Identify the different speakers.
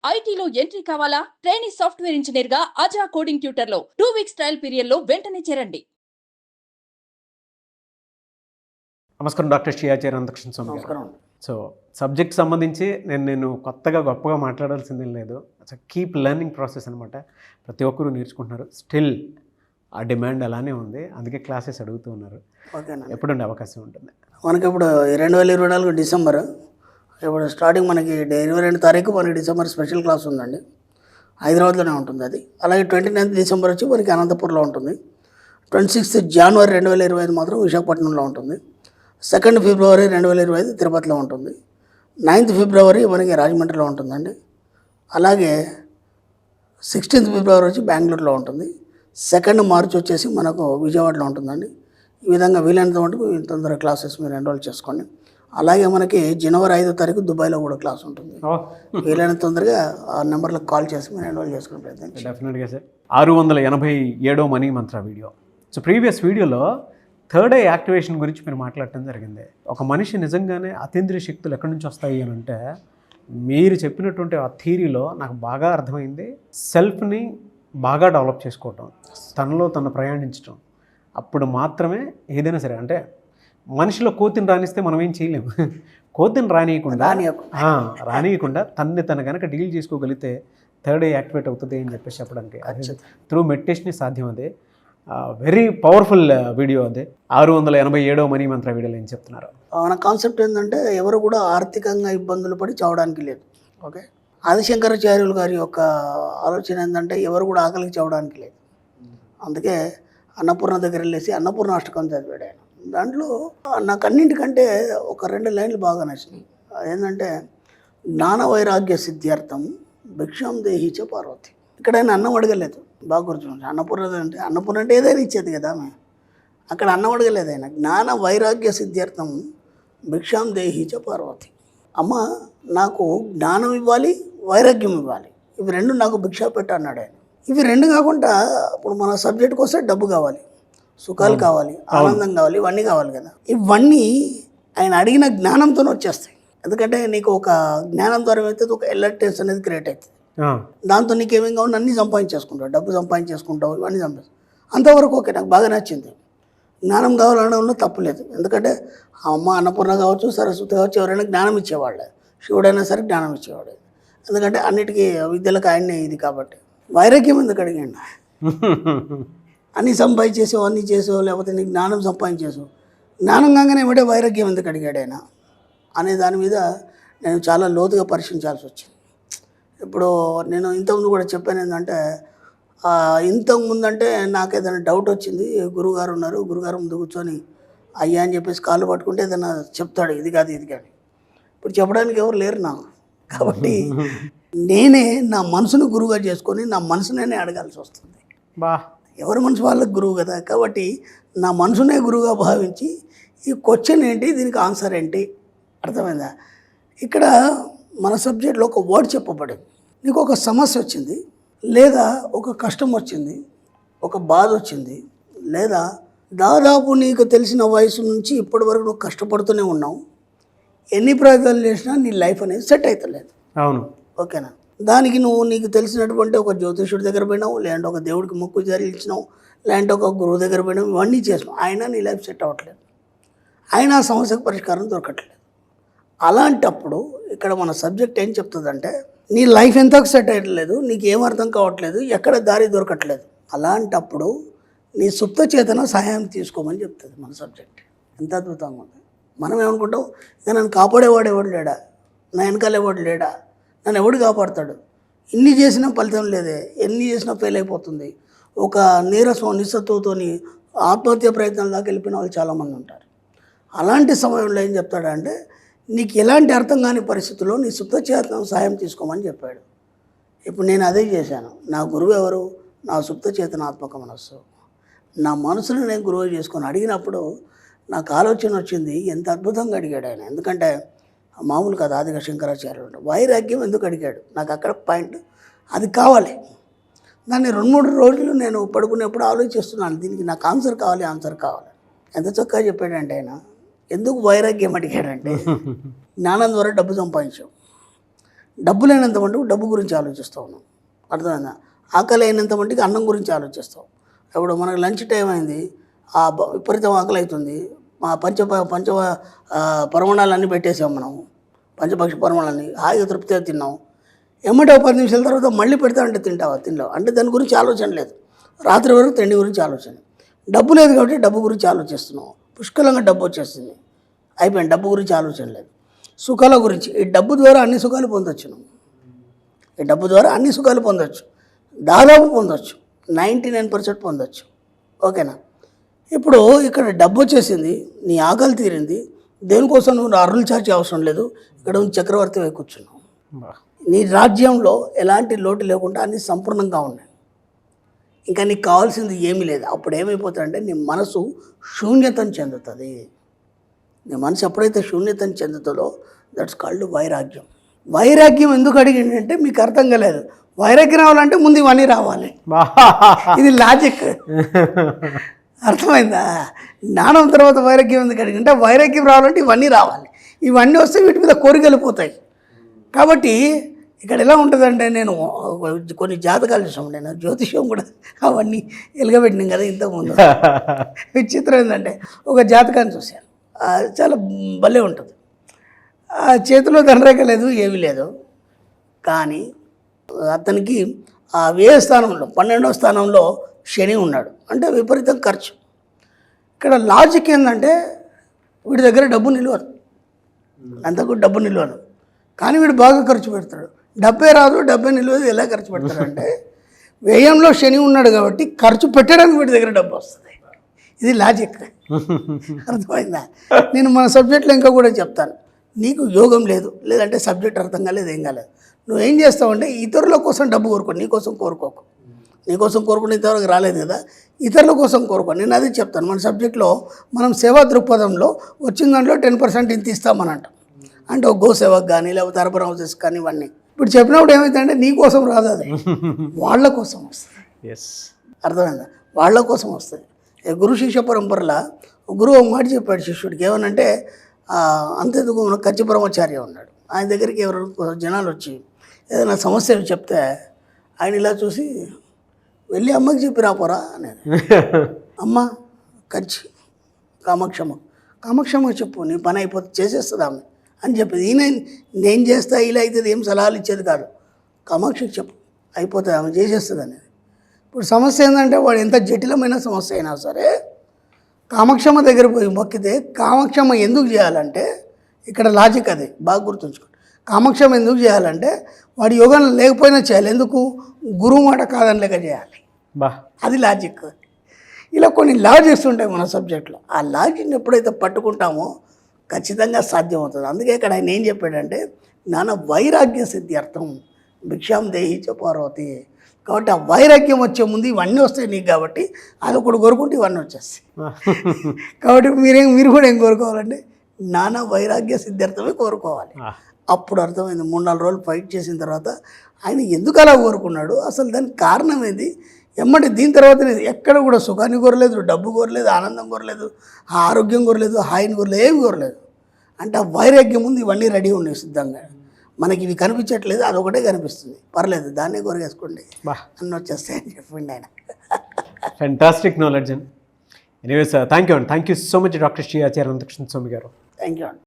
Speaker 1: ఐటీలో ఎంట్రీ కావాలా? Trainee software engineer గా అజా కోడింగ్ ట్యూటర్ లో 2 వీక్స్ ట్రయల్ పీరియడ్ లో వెంటనే చేరండి.
Speaker 2: నమస్కారం డాక్టర్ శ్రీయాచార్య అనంతకృష్ణ స్వామి గారు.
Speaker 3: నమస్కారం.
Speaker 2: సో సబ్జెక్ట్ సంబంధించి నేను కొత్తగా గొప్పగా మాట్లాడాల్సిందేం లేదు. కీప్ లెర్నింగ్ ప్రాసెస్ అనమాట. ప్రతి ఒక్కరూ నేర్చుకుంటున్నారు. స్టిల్ ఆ డిమాండ్ అలానే ఉంది. అందుకే క్లాసెస్ అడుగుతూ ఉన్నారు.
Speaker 3: ఓకేనా,
Speaker 2: ఎప్పుడుండే అవకాశం ఉంటుంది?
Speaker 3: మనకి ఇప్పుడు 2024 డిసెంబర్, ఇప్పుడు స్టార్టింగ్ మనకి 22 తారీఖు మనకి డిసెంబర్ స్పెషల్ క్లాస్ ఉందండి. హైదరాబాద్లోనే ఉంటుంది అది. అలాగే 29 డిసెంబర్ వచ్చి మనకి అనంతపూర్లో ఉంటుంది. 26 జనవరి 2025 మాత్రం విశాఖపట్నంలో ఉంటుంది. 2 ఫిబ్రవరి 2025 తిరుపతిలో ఉంటుంది. 9th ఫిబ్రవరి మనకి రాజమండ్రిలో ఉంటుందండి. అలాగే 16th ఫిబ్రవరి వచ్చి బెంగళూరులో ఉంటుంది. 2 మార్చ్ వచ్చేసి మనకు విజయవాడలో ఉంటుందండి. ఈ విధంగా వీలైనంత మటుకు తొందరగా క్లాసెస్ మీరు ఎన్రోల్ చేసుకోండి. అలాగే మనకి జనవరి 5వ తారీఖు దుబాయ్లో కూడా క్లాస్ ఉంటుంది. వీలైనంత తొందరగా ఆ నెంబర్లకు కాల్ చేసి మీరు ఎన్రోల్ చేసుకునే ప్రయత్నం.
Speaker 2: డెఫినెట్గా సార్. 687వ మనీ మంత్ర వీడియో. సో ప్రీవియస్ వీడియోలో థర్డ్ ఐ యాక్టివేషన్ గురించి మీరు మాట్లాడటం జరిగింది. ఒక మనిషి నిజంగానే అతీంద్రియ శక్తులు ఎక్కడి నుంచి వస్తాయి అని అంటే, మీరు చెప్పినటువంటి ఆ థీరీలో నాకు బాగా అర్థమైంది. సెల్ఫ్ని బాగా డెవలప్ చేసుకోవటం, తనలో తను ప్రయాణించడం, అప్పుడు మాత్రమే ఏదైనా సరే. అంటే మనిషిలో కోతిని రానిస్తే మనం ఏం చేయలేము. కోతిని రానియకుండా తన్ని తను కనుక డీల్ చేసుకోగలిగితే థర్డ్ ఐ యాక్టివేట్ అవుతుంది అని చెప్పేసి చెప్పడానికి త్రూ మెడిటేషన్ సాధ్యం. అదే వెరీ పవర్ఫుల్ వీడియో. అదే 687వ మనీ మంత్ర వీడియోలో ఏం చెప్తున్నారు?
Speaker 3: మన కాన్సెప్ట్ ఏంటంటే, ఎవరు కూడా ఆర్థికంగా ఇబ్బందులు పడి చావడానికి లేదు. ఓకే, ఆదిశంకరాచార్యులు గారి యొక్క ఆలోచన ఏంటంటే, ఎవరు కూడా ఆకలికి చావడానికి లేదు. అందుకే అన్నపూర్ణ దగ్గర వెళ్ళేసి అన్నపూర్ణ అష్టకం చదివాడు ఆయన. దాంట్లో నాకు అన్నింటికంటే ఒక 2 లైన్లు బాగా నచ్చినాయి. అదేంటంటే, జ్ఞాన వైరాగ్య సిద్ధ్యార్థం భిక్షాం దేహిచ పార్వతి. ఇక్కడ ఆయన అన్నం అడగలేదు. బాగా గుర్తుంటుంది. అన్నపూర్ణ అంటే ఏదైనా ఇచ్చేది కదా ఆమె. అక్కడ అన్నం అడగలేదు ఆయన. జ్ఞాన వైరాగ్య సిద్ధ్యార్థం భిక్షాం దేహిచ పార్వతి. అమ్మ, నాకు జ్ఞానం ఇవ్వాలి, వైరాగ్యం ఇవ్వాలి, ఇవి 2 నాకు భిక్ష పెట్ట అన్నాడు ఆయన. ఇవి 2 కాకుండా ఇప్పుడు మన సబ్జెక్ట్కి వస్తే డబ్బు కావాలి, సుఖాలు కావాలి, ఆనందం కావాలి, ఇవన్నీ కావాలి కదా. ఇవన్నీ ఆయన అడిగిన జ్ఞానంతో వచ్చేస్తాయి. ఎందుకంటే నీకు ఒక జ్ఞానం ద్వారా అయితే ఒక ఎలర్టెన్స్ అనేది క్రియేట్ అవుతుంది. దాంతో నీకు ఏమేమి కావాలి అన్నీ సంపాదించేసుకుంటావు, డబ్బు సంపాదించేసుకుంటావు, ఇవన్నీ అంతవరకు ఓకే, నాకు బాగా నచ్చింది. జ్ఞానం కావాలనడంలో తప్పు లేదు. ఎందుకంటే అమ్మ అన్నపూర్ణ కావచ్చు, సరస్వతి కావచ్చు, ఎవరైనా జ్ఞానం ఇచ్చేవాళ్ళే. శివుడైనా సరే జ్ఞానం ఇచ్చేవాడు. ఎందుకంటే అన్నిటికీ విద్యలకు ఆయన్నే ఇది కాబట్టి. వైరాగ్యం ఎందుకు అడిగండి? అన్నీ సంపాదించేసావు, అన్నీ చేసావు, లేకపోతే నీకు జ్ఞానం సంపాదించేసావు, జ్ఞానం కాగానే ఏమంటే వైరాగ్యం ఎందుకు అడిగాడు ఆయన అనే దాని మీద నేను చాలా లోతుగా పరిశీలించాల్సి వచ్చింది. ఇప్పుడు నేను ఇంతకుముందు కూడా చెప్పాను ఏంటంటే, ఇంతకుముందు అంటే నాకు ఏదైనా డౌట్ వచ్చింది, గురువుగారు ఉన్నారు, గురుగారు ముందు కూర్చొని అయ్యా అని చెప్పేసి కాళ్ళు పట్టుకుంటే ఏదైనా చెప్తాడు, ఇది కాదు ఇది కాదు. ఇప్పుడు చెప్పడానికి ఎవరు లేరు నాకు. కాబట్టి నేనే నా మనసును గురువుగా చేసుకొని నా మనసునే అడగాల్సి వస్తుంది. ఎవరి మనసు వాళ్ళకి గురువు కదా. కాబట్టి నా మనసునే గురువుగా భావించి ఈ క్వశ్చన్ ఏంటి, దీనికి ఆన్సర్ ఏంటి, అర్థమైందా? ఇక్కడ మన సబ్జెక్ట్లో ఒక వర్డ్ చెప్పబడింది. నీకు ఒక సమస్య వచ్చింది, లేదా ఒక కష్టం వచ్చింది, ఒక బాధ వచ్చింది, లేదా దాదాపు నీకు తెలిసిన వయసు నుంచి ఇప్పటి వరకు నువ్వు కష్టపడుతూనే ఉన్నావు. ఎన్ని ప్రయత్నాలు చేసినా నీ లైఫ్ అనేది సెట్ అవుతలేదు.
Speaker 2: అవును,
Speaker 3: ఓకేనా? దానికి నీకు తెలిసినటువంటి ఒక జ్యోతిషుడి దగ్గర పోయినావు, లేదంటే ఒక దేవుడికి మొక్కు జరిగించినావు, లేదంటే ఒక గురువు దగ్గర పోయినావు, ఇవన్నీ చేసినావు. అయినా నీ లైఫ్ సెట్ అవ్వట్లేదు, అయినా ఆ సమస్యకు పరిష్కారం దొరకట్లేదు. అలాంటప్పుడు ఇక్కడ మన సబ్జెక్ట్ ఏం చెప్తుందంటే, నీ లైఫ్ ఎంతకు సెట్ అయ్యట్లేదు, నీకు ఏం అర్థం కావట్లేదు, ఎక్కడ దారి దొరకట్లేదు. అలాంటప్పుడు నీ సుప్త చేతన సహాయం తీసుకోమని చెప్తుంది మన సబ్జెక్ట్. ఎంత అద్భుతంగా ఉంది. మనం ఏమనుకుంటాం, ఇక నన్ను కాపాడేవాడు ఎవడు లేడా, నా వెనకాల ఎవడు లేడా, నన్ను ఎవడు కాపాడుతాడు, ఇన్ని చేసినా ఫలితం లేదే, ఎన్ని చేసినా ఫెయిల్ అయిపోతుంది. ఒక నీరసం నిస్సత్తుతో ఆత్మహత్య ప్రయత్నాలు దాకా వెళ్ళిపోయిన వాళ్ళు చాలామంది ఉంటారు. అలాంటి సమయంలో ఏం చెప్తాడంటే, నీకు ఎలాంటి అర్థం కాని పరిస్థితుల్లో నీ సుప్త చేతన సహాయం తీసుకోమని చెప్పాడు. ఇప్పుడు నేను అదే చేశాను. నా గురువు ఎవరు? నా సుప్త చేతనాత్మక మనస్సు. నా మనసును నేను గురువు చేసుకొని అడిగినప్పుడు నాకు ఆలోచన వచ్చింది. ఎంత అద్భుతంగా అడిగాడు ఆయన. ఎందుకంటే మామూలు కాదు. ఆదిగ శంకరాచార్యుడు వైరాగ్యం ఎందుకు అడిగాడు, నాకు అక్కడ పాయింట్ అది కావాలి. దాన్ని 2-3 రోజులు నేను పడుకునేప్పుడు ఆలోచిస్తున్నాను, దీనికి నాకు ఆన్సర్ కావాలి. ఎంత చక్కగా చెప్పాడంటే ఆయన. ఎందుకు వైరాగ్యం అడిగాడంటే, జ్ఞానం ద్వారా డబ్బు సంపాదించావు, డబ్బు లేనంత మటుకు డబ్బు గురించి ఆలోచిస్తూ ఉన్నాం. అర్థమైందా? ఆకలి అయినంత మటుకు అన్నం గురించి ఆలోచిస్తాం. ఇప్పుడు మనకు లంచ్ టైం అయింది, విపరీతం ఆకలి అవుతుంది, మా పంచ పరమాణాలన్నీ పెట్టేసాం మనం, పంచపక్ష పరమాణాలన్నీ హాయిగా తృప్తిగా తిన్నాం. ఎమ్మటే 10 నిమిషాల తర్వాత మళ్ళీ పెడతా అంటే తింటావా? తినలేవు. అంటే దాని గురించి ఆలోచన లేదు. రాత్రి వరకు తిండి గురించి ఆలోచన. డబ్బు లేదు కాబట్టి డబ్బు గురించి ఆలోచిస్తున్నాం. పుష్కలంగా డబ్బు వచ్చేస్తుంది, అయిపోయింది, డబ్బు గురించి ఆలోచన లేదు. సుఖాల గురించి, ఈ డబ్బు ద్వారా అన్ని సుఖాలు పొందొచ్చు నువ్వు. ఈ డబ్బు ద్వారా అన్ని సుఖాలు పొందొచ్చు, దాదాపు పొందొచ్చు, 99% పొందొచ్చు. ఓకేనా? ఇప్పుడు ఇక్కడ డబ్బు వచ్చేసింది, నీ ఆకలి తీరింది, దేనికోసం నువ్వు అరులు చాచే అవసరం లేదు. ఇక్కడ నువ్వు చక్రవర్తి వై కూర్చున్నావు. నీ రాజ్యంలో ఎలాంటి లోటు లేకుండా అన్ని సంపూర్ణంగా ఉన్నాయి. ఇంకా నీకు కావాల్సింది ఏమీ లేదు. అప్పుడు ఏమైపోతుందంటే నీ మనసు శూన్యతను చెందుతుంది. నీ మనసు ఎప్పుడైతే శూన్యతను చెందుతుందో దట్స్ కాల్డ్ వైరాగ్యం. వైరాగ్యం ఎందుకు అడిగిందంటే మీకు అర్థం కాలేదు. వైరాగ్యం రావాలంటే ముందు ఇవన్నీ రావాలి. ఇది లాజిక్. అర్థమైందా? జ్ఞానం తర్వాత వైరాగ్యం ఎందుకు అడిగిందంటే వైరాగ్యం రావాలంటే ఇవన్నీ రావాలి. ఇవన్నీ వస్తే వీటి మీద కోరికలు పోతాయి. కాబట్టి ఇక్కడ ఎలా ఉంటుందంటే, నేను కొన్ని జాతకాలు చూసాం, నేను జ్యోతిష్యం కూడా అవన్నీ ఎలుగబెట్టినాం కదా ఇంతకుముందు. విచిత్రం ఏంటంటే ఒక జాతకాన్ని చూశాను, చాలా భలే ఉంటుంది. ఆ చేతిలో ధనరేఖ లేదు, ఏమీ లేదు, కానీ అతనికి ఆ వ్యయ స్థానంలో 12వ స్థానంలో శని ఉన్నాడు. అంటే విపరీతం ఖర్చు. ఇక్కడ లాజిక్ ఏంటంటే వీడి దగ్గర డబ్బు నిలవదు, అంతకు డబ్బు నిలవదు, కానీ వీడు బాగా ఖర్చు పెడతాడు. డబ్బే రాదు, డబ్బే నిలవదు. ఎలా ఖర్చు పెడతాడు అంటే వ్యయంలో శని ఉన్నాడు కాబట్టి ఖర్చు పెట్టడానికి వీడి దగ్గర డబ్బు వస్తుంది. ఇది లాజిక్. అర్థమైందా? నేను మన సబ్జెక్ట్లో ఇంకా కూడా చెప్తాను. నీకు యోగం లేదు, లేదంటే సబ్జెక్ట్ అర్థం కాలేదు, ఏం కాలేదు, నువ్వేం చేస్తావంటే ఇతరుల కోసం డబ్బు కోరుకో, నీకోసం కోరుకోకు. నీకోసం కోరుకుని ఇంతవరకు రాలేదు కదా, ఇతరుల కోసం కోరుకో. నేను అదే చెప్తాను. మన సబ్జెక్ట్లో మనం సేవా దృక్పథంలో వచ్చిన దాంట్లో 10% ఇంత ఇస్తామని అంటాం. అంటే ఒక గో సేవకు కానీ, లేకపోతే అర్బన్ హౌసెస్ కానీ, ఇవన్నీ ఇప్పుడు చెప్పినప్పుడు ఏమైందంటే నీ కోసం రాదు, అది వాళ్ళ కోసం వస్తుంది. అర్థమైందా? వాళ్ళ కోసం వస్తుంది. గురు శిష్య పరంపరలో గురువు ఒక మాట చెప్పాడు శిష్యుడికి, ఏమనంటే అంతెందుకు కచ్చి బ్రహ్మచార్య ఉన్నాడు, ఆయన దగ్గరికి ఎవరు జనాలు వచ్చి ఏదైనా సమస్యలు చెప్తే ఆయన ఇలా చూసి వెళ్ళి అమ్మకి చెప్పి రాపోరా అనేది. అమ్మ కచ్చి కామాక్షమ్మ చెప్పు, నీ పని అయిపోతే చేసేస్తుంది ఆమె అని చెప్పేది. ఈయన నేను చేస్తా ఇలా అవుతుంది ఏం సలహాలు ఇచ్చేది కాదు, కామాక్షికి చెప్పు అయిపోతుంది ఆమె చేసేస్తుంది అనేది. ఇప్పుడు సమస్య ఏంటంటే వాడు ఎంత జటిలమైన సమస్య అయినా సరే కామాక్షమ్మ దగ్గర పోయి మొక్కితే కామాక్షమ్మ ఎందుకు చేయాలంటే, ఇక్కడ లాజిక్ అది బాగా గుర్తుంచుకోండి. కామాక్షమ్మ ఎందుకు చేయాలంటే వాడి యోగం లేకపోయినా చేయాలి. ఎందుకు? గురువు మాట కాదని లేక చేయాలి. అది లాజిక్. ఇలా కొన్ని లాజిక్స్ ఉంటాయి మన సబ్జెక్ట్లో. ఆ లాజిక్ని ఎప్పుడైతే పట్టుకుంటామో ఖచ్చితంగా సాధ్యమవుతుంది. అందుకే ఇక్కడ ఆయన ఏం చెప్పాడంటే జ్ఞాన వైరాగ్య సిద్ధ్యర్థం భిక్షాం దేహి చ పార్వతి. కాబట్టి ఆ వైరాగ్యం వచ్చే ముందు ఇవన్నీ వస్తాయి నీకు, కాబట్టి అది ఒకటి కోరుకుంటే ఇవన్నీ వచ్చేస్తాయి. కాబట్టి మీరు కూడా ఏం కోరుకోవాలంటే జ్ఞాన వైరాగ్య సిద్ధార్థమే కోరుకోవాలి. అప్పుడు అర్థమైంది. 3-4 రోజులు ఫైట్ చేసిన తర్వాత ఆయన ఎందుకు అలా కోరుకున్నాడు, అసలు దానికి కారణం ఏంది, ఎమ్మటి దీని తర్వాత ఎక్కడ కూడా సుఖాన్ని కోరలేదు, డబ్బు కోరలేదు, ఆనందం కోరలేదు, ఆరోగ్యం కోరలేదు, హాయిని కోరలేదు, ఏమి కోరలేదు. అంటే ఆ వైరాగ్యం ముందు ఇవన్నీ రెడీ ఉన్నాయి సిద్ధంగా. మనకి ఇవి కనిపించట్లేదు, అదొకటే కనిపిస్తుంది, పర్లేదు దాన్నే కొరిగేసుకోండి అన్నీ వచ్చేస్తాయని చెప్పిండి ఆయన.
Speaker 2: Fantastic knowledge and anyways thank you so much doctor Shri Acharya Anantakrishna Swami garu.
Speaker 3: Thank you అండి.